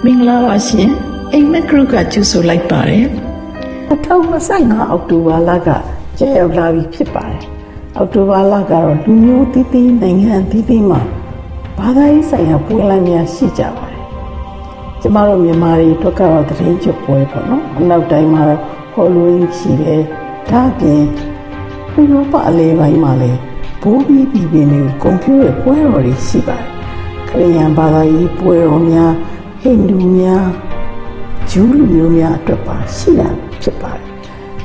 မင်္ဂလာပါရှင်အိမ်မက်ဂရုကကျူဆိုလိုက်ပါတယ်2025အောက်တိုဘာလကကျရောက်လာပြီဖြစ်ပါတယ်အောက်တိုဘာလကတော့လူမျိုးသီးသီးနိုင်ငံသီးသီးမှာဘာသာရေးဆိုင်ရာပွဲလမ်းများရှိကြပါတယ်ကျမတို့မြန်မာတွေအတွက်ကတော့သတိကျွတ်ပွဲပေါ့နော်အနောက်တိုင်းမှာတော့ဟောလိုဝင်းရှိတယ်ဒါအပြင်ဥရောပအလဲပိုင်းမှာလည်းဘိုးဘီပြည်ပင်းတွေကွန်ပျူတာပွဲတော်တွေရှိပါတယ်ခရစ်ယာန်ဘာသာရေးပွဲတော်များဟိန္ဒူများဂျူးလူမျိုးများအတွက်ပါရှိတာဖြစ်ပါတယ်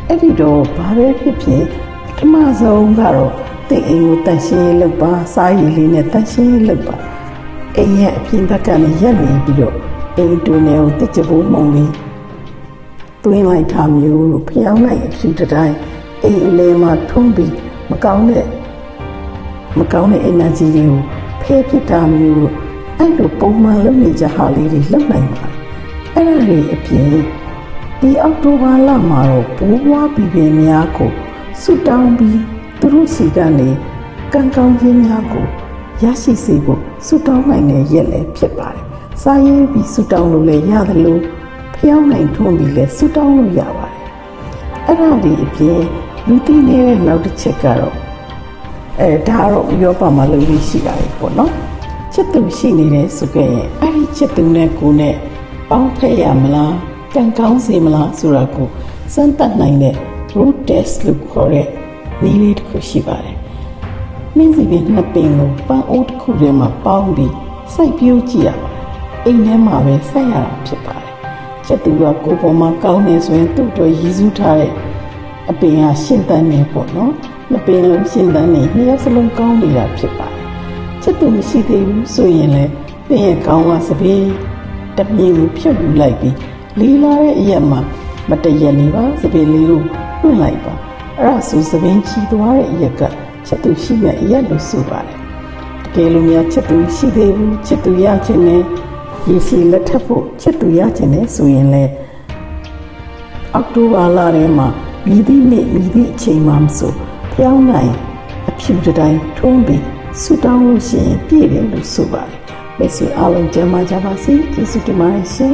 အဲ့ဒီတော့ဘာပဲဖြစ်ဖြစ်ပထမဆုံးကတော့တိတ်အိမ်ကိုတန်ရှင်းရေးလုပ်ပါစားရည်လေးနဲ့တန်ရှင်းရေးလုပ်ပါအိမ်ရဲ့အပြင်ဘက်ကနေရက်နေပြီးတော့အိမ်တွင်ကိုတစ်ကြပိုးမုံလေးတွင်းလိုက်တာမျိုးဖျောင်းလိုက်အဖြူတိုင်းအိမ်အလဲမှာထုံးပြီးမကောင်းတဲ့ energy တွေကိုဖယ်ပစ်တာမျိုးအဲ့လိုပုံမှန်လုပ်နေကြဟာလေးတွေလုပ်နိုင်ပါတယ်အဲ့ဒါတွေအပြင်ဒီအောက်တိုဘာလမှာတော့ဘိုးဘွားပြည်ပင်များကိုဆုတောင်းပြီးသူတို့စီကနေကံကောင်းခြင်းများကိုရရှိစေဖို့ဆုတောင်းနိုင်တဲ့ရက်လည်းဖြစ်ပါတယ်စာရေးပြီးဆုတောင်းလို့လည်းရတယ်လို့ဖျောင်းနိုင်ထွန်းပြီးလည်းဆုတောင်းလို့ရပါတယ်အဲ့ဒါတွေအပြင်လူသိနေတဲ့နောက်တစ်ချက်ကတော့ဒါတော့ဥရောပမှာလုပ်လို့ရှိတာပေါ့နော်ချစ်သူရှိနေတယ်ဆိုကြရင်အဲ့ဒီချစ်သူနဲ့ကိုယ်နဲ့ပေါင်းဖက်ရမလားကံကောင်းစေမလားဆိုတာကိုစမ်းသပ်နိုင်တဲ့ root test လို့ခေါ်တဲ့နည်းလေးတစ်ခုရှိပါတယ်။မင်းစီပင်နှစ်ပင်ကိုပန်းအိုးတစ်ခုထဲမှာပေါင်းပြီးစိုက်ပျိုးကြည့်ရပါတယ်။အိမ်ထဲမှာပဲစိုက်ရတာဖြစ်ပါတယ်။ချစ်သူကကိုယ်ပေါ်မှာကောင်းနေဆိုရင်သူ့အတွက်ရည်စူးထားတဲ့အပင်ဟာရှင်းတန်းနေပေါ့နော်။နှစ်ပင်လုံးရှင်းတန်းနေနှစ်ယောက်စလုံးကောင်းနေတာဖြစ်ပါတယ်။ချစ်သူမရှိသေးဘူးဆိုရင်လည်းပင်ရဲ့ကောင်းကစပင်းတမြင်ကိုဖြုတ်ယူလိုက်ပြီးလေးလာတဲ့အရက်မှာမတရက်နေပါစပင်းလေးကိုနှုတ်လိုက်ပါအဲ့ဒါဆိုစပင်းချီသွားတဲ့အရက်ကချက်သူရှိမဲ့အရက်လို့ဆိုပါတယ်တကယ်လို့များချက်သူရှိသေးဘူးချက်သူရခြင်းနဲ့ရေစီလက်ထပ်ဖို့ချက်သူရခြင်းနဲ့ဆိုရင်လေအောက်တိုဘာလထဲမှာမြည်သည့်နေ့မြည်သည့်အချိန်မှမဆိုဖျောင်းနိုင်အဖြူတိုင်းထုံးပြီးဆူတောင်းလို့ရှိရင်ပြည့်တယ်လို့ဆိုပါတယ်မိတ်ဆွေအားလုံးကျမ်းမာကြပါစေကျေးဇူးတင်ပါတယ်ရှင်